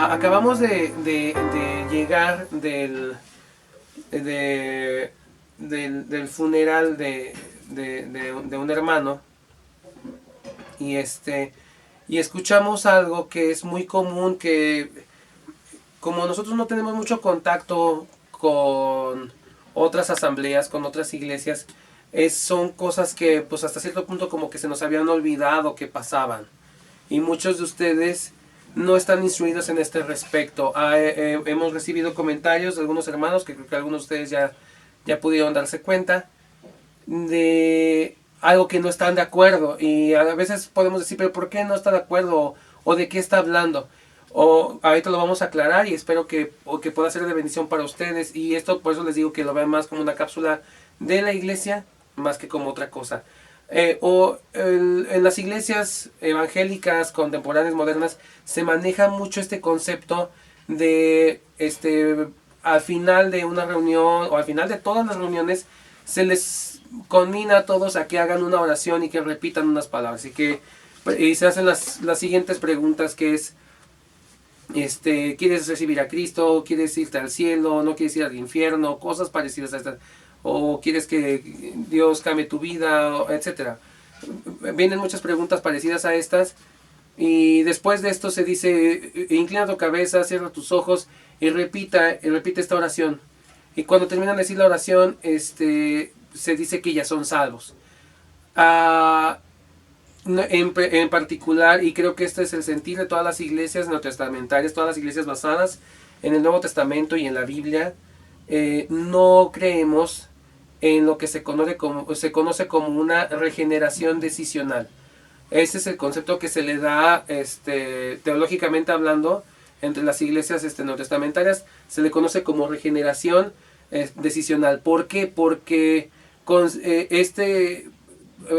Acabamos de llegar del funeral de un hermano y escuchamos algo que es muy común, que como nosotros no tenemos mucho contacto con otras asambleas, con otras iglesias, son cosas que pues hasta cierto punto como que se nos habían olvidado que pasaban. Y muchos de ustedes no están instruidos en este respecto. Hemos recibido comentarios de algunos hermanos, que creo que algunos de ustedes ya pudieron darse cuenta, de algo que no están de acuerdo. Y a veces podemos decir, pero ¿por qué no está de acuerdo? ¿O de qué está hablando? O ahorita lo vamos a aclarar y espero que pueda ser de bendición para ustedes. Y esto por eso les digo que lo vean más como una cápsula de la iglesia, más que como otra cosa. En las iglesias evangélicas contemporáneas modernas se maneja mucho este concepto de al final de una reunión o al final de todas las reuniones se les conmina a todos a que hagan una oración y que repitan unas palabras y se hacen las siguientes preguntas, que es ¿quieres recibir a Cristo? ¿Quieres irte al cielo? ¿No quieres ir al infierno? Cosas parecidas a estas. ¿O quieres que Dios cambie tu vida? Etcétera. Vienen muchas preguntas parecidas a estas. Y después de esto se dice, inclina tu cabeza, cierra tus ojos y repite esta oración. Y cuando terminan de decir la oración, se dice que ya son salvos. En particular, y creo que este es el sentir de todas las iglesias neotestamentarias, todas las iglesias basadas en el Nuevo Testamento y en la Biblia, no creemos en lo que se conoce como una regeneración decisional. Ese es el concepto que se le da teológicamente hablando entre las iglesias neotestamentarias. Se le conoce como regeneración decisional. ¿Por qué? Porque este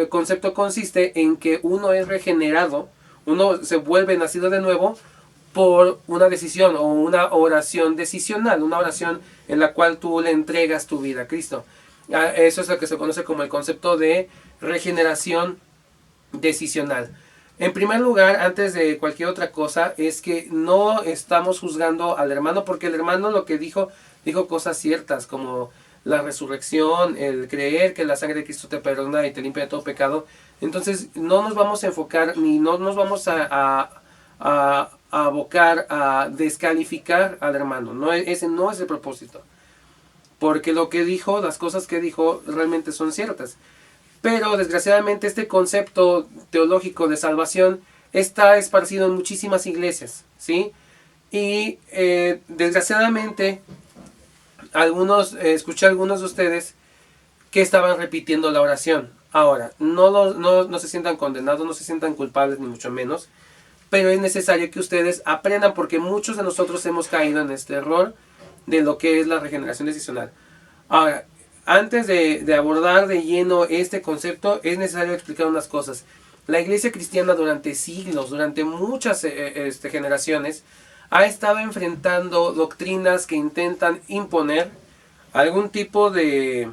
concepto consiste en que uno es regenerado, uno se vuelve nacido de nuevo por una decisión o una oración decisional, una oración en la cual tú le entregas tu vida a Cristo. Eso es lo que se conoce como el concepto de regeneración decisional. En primer lugar, antes de cualquier otra cosa, es que no estamos juzgando al hermano, porque el hermano lo que dijo cosas ciertas, como la resurrección, el creer que la sangre de Cristo te perdona y te limpia de todo pecado. Entonces no nos vamos a enfocar ni no nos vamos a abocar a descalificar al hermano. No, ese no es el propósito, porque lo que dijo, las cosas que dijo realmente son ciertas. Pero desgraciadamente este concepto teológico de salvación está esparcido en muchísimas iglesias, ¿sí? Y desgraciadamente escuché a algunos de ustedes que estaban repitiendo la oración. Ahora, no se sientan condenados, no se sientan culpables, ni mucho menos, pero es necesario que ustedes aprendan, porque muchos de nosotros hemos caído en este error de lo que es la regeneración decisional. Ahora, antes de abordar de lleno este concepto, es necesario explicar unas cosas. La iglesia cristiana durante siglos, durante muchas generaciones, ha estado enfrentando doctrinas que intentan imponer algún tipo de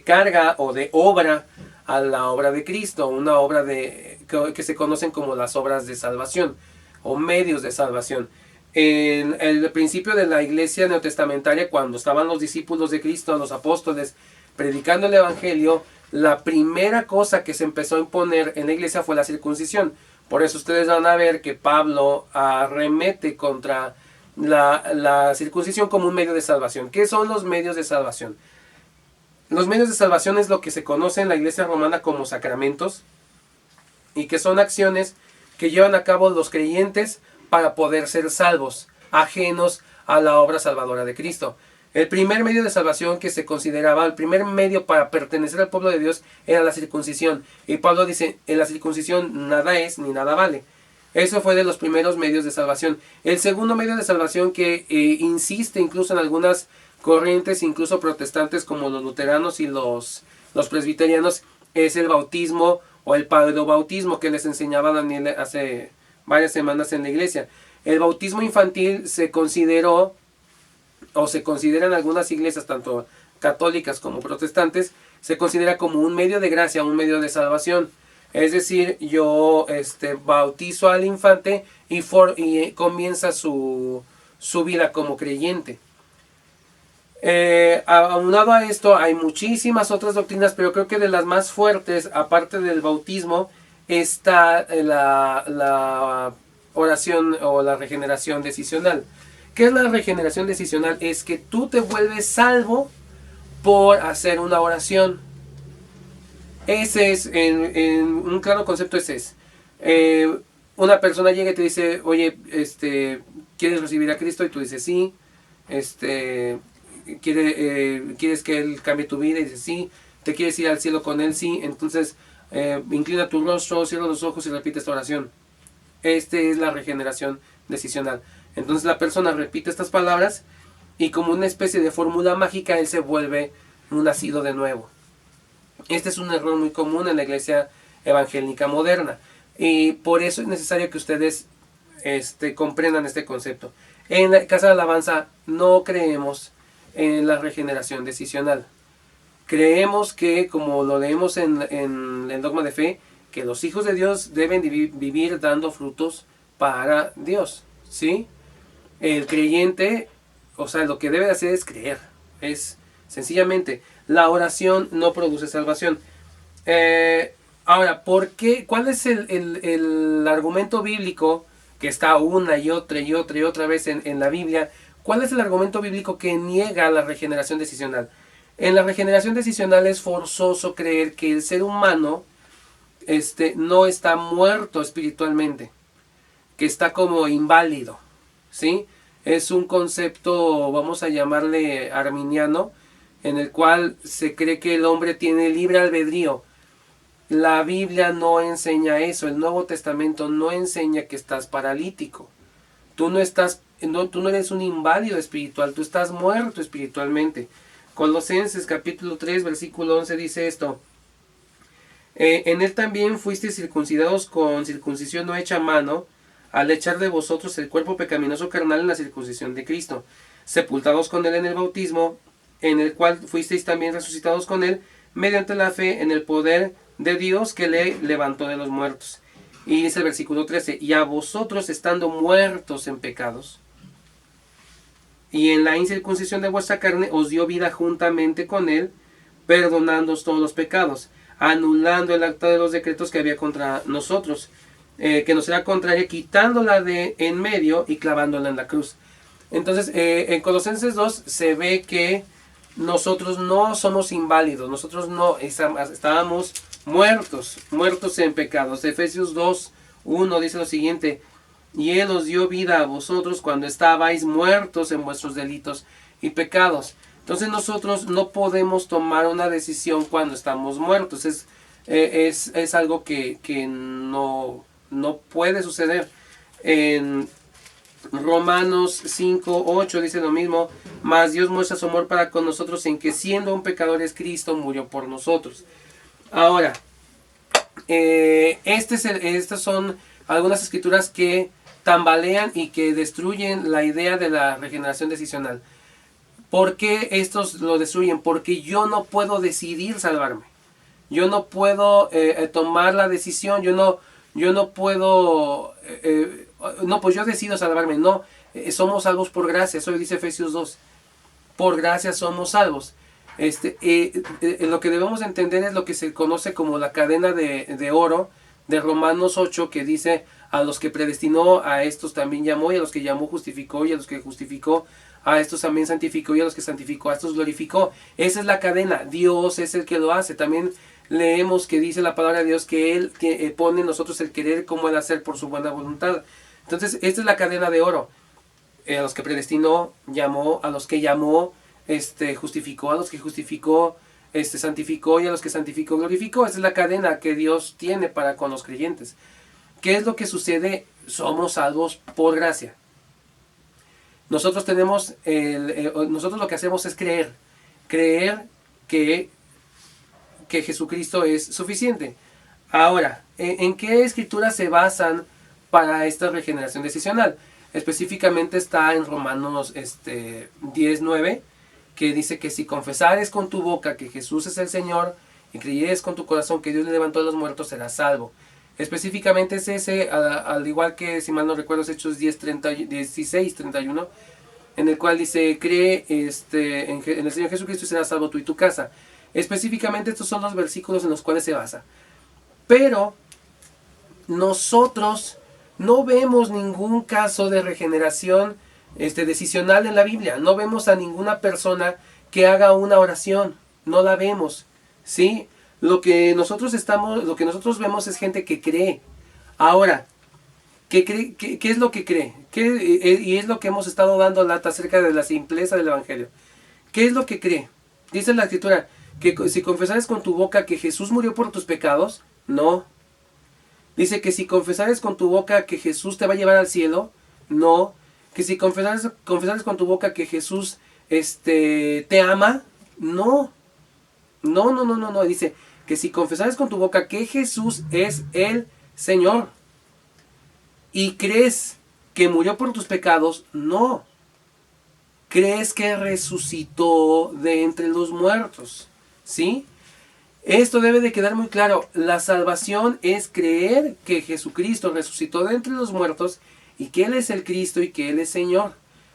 carga o de obra a la obra de Cristo, una obra que se conocen como las obras de salvación o medios de salvación. En el principio de la iglesia neotestamentaria, cuando estaban los discípulos de Cristo, los apóstoles, predicando el evangelio, la primera cosa que se empezó a imponer en la iglesia fue la circuncisión. Por eso ustedes van a ver que Pablo arremete contra la circuncisión como un medio de salvación. ¿Qué son los medios de salvación? Los medios de salvación es lo que se conoce en la iglesia romana como sacramentos, y que son acciones que llevan a cabo los creyentes para poder ser salvos, ajenos a la obra salvadora de Cristo. El primer medio de salvación que se consideraba, el primer medio para pertenecer al pueblo de Dios, era la circuncisión. Y Pablo dice, en la circuncisión nada es ni nada vale. Eso fue de los primeros medios de salvación. El segundo medio de salvación, que insiste incluso en algunas corrientes, incluso protestantes como los luteranos y los presbiterianos, es el bautismo o el padrebautismo que les enseñaba Daniel hace varias semanas en la iglesia. El bautismo infantil se consideró, o se considera en algunas iglesias, tanto católicas como protestantes, se considera como un medio de gracia, un medio de salvación. Es decir, yo bautizo al infante y comienza su vida como creyente. Aunado a esto, hay muchísimas otras doctrinas, pero creo que de las más fuertes, aparte del bautismo, está la oración o la regeneración decisional. ¿Qué es la regeneración decisional? Es que tú te vuelves salvo por hacer una oración. Ese es, en un claro concepto, ese es. Una persona llega y te dice, oye, ¿quieres recibir a Cristo? Y tú dices, sí. ¿Quieres que Él cambie tu vida? Y dices, sí. ¿Te quieres ir al cielo con Él? Sí. Entonces, inclina tu rostro, cierra los ojos y repite esta oración. Es la regeneración decisional. Entonces la persona repite estas palabras y como una especie de fórmula mágica, él se vuelve un nacido de nuevo. Este es un error muy común en la iglesia evangélica moderna. Y por eso es necesario que ustedes comprendan este concepto. En la Casa de Alabanza no creemos en la regeneración decisional. Creemos que, como lo leemos en el dogma de fe, que los hijos de Dios deben vivir dando frutos para Dios, ¿sí? El creyente, o sea, lo que debe hacer es creer. Es sencillamente, la oración no produce salvación. Ahora, ¿por qué? ¿Cuál es el argumento bíblico que está una y otra y otra y otra vez en la Biblia? ¿Cuál es el argumento bíblico que niega la regeneración decisional? En la regeneración decisional es forzoso creer que el ser humano no está muerto espiritualmente, que está como inválido, ¿sí? Es un concepto, vamos a llamarle arminiano, en el cual se cree que el hombre tiene libre albedrío. La Biblia no enseña eso, el Nuevo Testamento no enseña que estás paralítico. Tú no eres un inválido espiritual, tú estás muerto espiritualmente. Colosenses capítulo 3 versículo 11 dice esto: en él también fuisteis circuncidados con circuncisión no hecha a mano, al echar de vosotros el cuerpo pecaminoso carnal en la circuncisión de Cristo, sepultados con él en el bautismo, en el cual fuisteis también resucitados con él, mediante la fe en el poder de Dios que le levantó de los muertos. Y dice el versículo 13, y a vosotros estando muertos en pecados, y en la incircuncisión de vuestra carne os dio vida juntamente con él, perdonándoos todos los pecados, anulando el acta de los decretos que había contra nosotros, que nos era contraria, quitándola de en medio y clavándola en la cruz. Entonces, en Colosenses 2 se ve que nosotros no somos inválidos, nosotros no estábamos muertos en pecados. Efesios 2:1 dice lo siguiente: y Él os dio vida a vosotros cuando estabais muertos en vuestros delitos y pecados. Entonces nosotros no podemos tomar una decisión cuando estamos muertos. Es algo que no puede suceder. En Romanos 5:8 dice lo mismo: mas Dios muestra su amor para con nosotros en que siendo un pecadores Cristo murió por nosotros. Ahora, estas son algunas escrituras que tambalean y que destruyen la idea de la regeneración decisional. ¿Por qué estos lo destruyen? Porque yo no puedo decidir salvarme. Yo no puedo tomar la decisión. Yo no puedo... no, pues yo decido salvarme. No, somos salvos por gracia. Eso dice Efesios 2. Por gracia somos salvos. Lo que debemos entender es lo que se conoce como la cadena de oro de Romanos 8, que dice: a los que predestinó, a estos también llamó, y a los que llamó justificó, y a los que justificó, a estos también santificó, y a los que santificó, a estos glorificó. Esa es la cadena. Dios es el que lo hace. También leemos que dice la palabra de Dios que Él pone en nosotros el querer como el hacer por su buena voluntad. Entonces, esta es la cadena de oro. A los que predestinó, llamó; a los que llamó, justificó; a los que justificó, santificó; y a los que santificó, glorificó. Esa es la cadena que Dios tiene para con los creyentes. ¿Qué es lo que sucede? Somos salvos por gracia. Nosotros nosotros lo que hacemos es creer que Jesucristo es suficiente. Ahora, ¿en qué escrituras se basan para esta regeneración decisional? Específicamente está en Romanos 10:9, que dice que si confesares con tu boca que Jesús es el Señor y creyeres con tu corazón que Dios le levantó de los muertos, serás salvo. Específicamente es ese, al igual que, si mal no recuerdo, es Hechos 16, 31, en el cual dice, cree en el Señor Jesucristo y serás salvo tú y tu casa. Específicamente estos son los versículos en los cuales se basa. Pero nosotros no vemos ningún caso de regeneración decisional en la Biblia. No vemos a ninguna persona que haga una oración. No la vemos, ¿sí? Lo que nosotros vemos es gente que cree. Ahora, ¿qué es lo que cree? Y es lo que hemos estado dando lata acerca de la simpleza del Evangelio. ¿Qué es lo que cree? Dice la Escritura que si confesares con tu boca que Jesús murió por tus pecados, no. Dice que si confesares con tu boca que Jesús te va a llevar al cielo, no. Que si confesares con tu boca que Jesús te ama, no. No. Dice que si confesares con tu boca que Jesús es el Señor y crees que murió por tus pecados, no. Crees que resucitó de entre los muertos, ¿sí? Esto debe de quedar muy claro. La salvación es creer que Jesucristo resucitó de entre los muertos y que Él es el Cristo y que Él es Señor.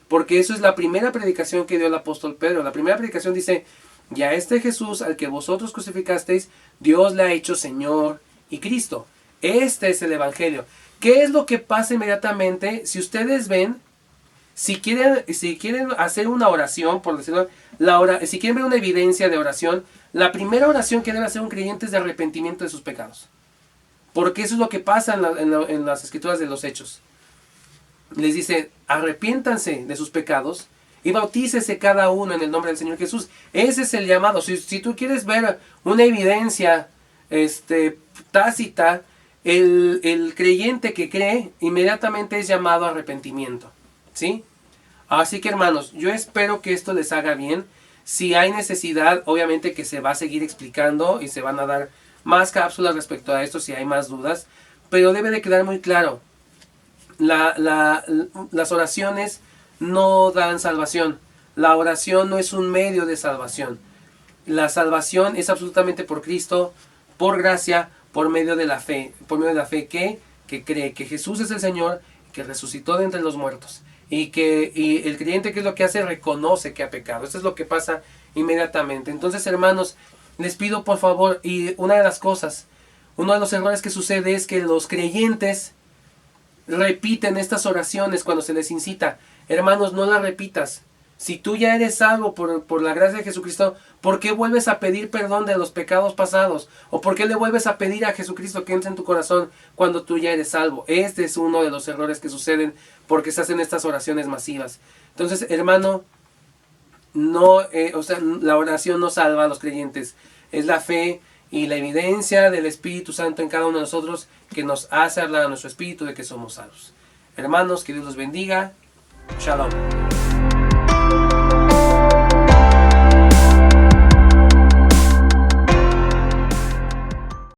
Porque eso es la primera predicación que dio el apóstol Pedro. La primera predicación dice, y a este Jesús al que vosotros crucificasteis, Dios le ha hecho Señor y Cristo. Este es el Evangelio. ¿Qué es lo que pasa inmediatamente? Si ustedes ven, si quieren hacer una oración, por decirlo, si quieren ver una evidencia de oración, la primera oración que debe hacer un creyente es de arrepentimiento de sus pecados. Porque eso es lo que pasa en las escrituras de los Hechos. Les dice, arrepiéntanse de sus pecados y bautícese cada uno en el nombre del Señor Jesús. Ese es el llamado. Si tú quieres ver una evidencia tácita, el creyente que cree inmediatamente es llamado a arrepentimiento, ¿sí? Así que, hermanos, yo espero que esto les haga bien. Si hay necesidad, obviamente que se va a seguir explicando y se van a dar más cápsulas respecto a esto si hay más dudas. Pero debe de quedar muy claro, las oraciones no dan salvación. La oración no es un medio de salvación. La salvación es absolutamente por Cristo, por gracia, por medio de la fe. Por medio de la fe que cree que Jesús es el Señor, que resucitó de entre los muertos. Y el creyente, ¿qué es lo que hace? Reconoce que ha pecado. Esto es lo que pasa inmediatamente. Entonces, hermanos, les pido por favor, y uno de los errores que sucede es que los creyentes repiten estas oraciones cuando se les incita. Hermanos, no las repitas. Si tú ya eres salvo por la gracia de Jesucristo, ¿por qué vuelves a pedir perdón de los pecados pasados? ¿O por qué le vuelves a pedir a Jesucristo que entre en tu corazón cuando tú ya eres salvo? Este es uno de los errores que suceden porque se hacen estas oraciones masivas. Entonces, hermano, la oración no salva a los creyentes. Es la fe y la evidencia del Espíritu Santo en cada uno de nosotros que nos hace hablar a nuestro espíritu de que somos salvos. Hermanos, que Dios los bendiga. Shalom.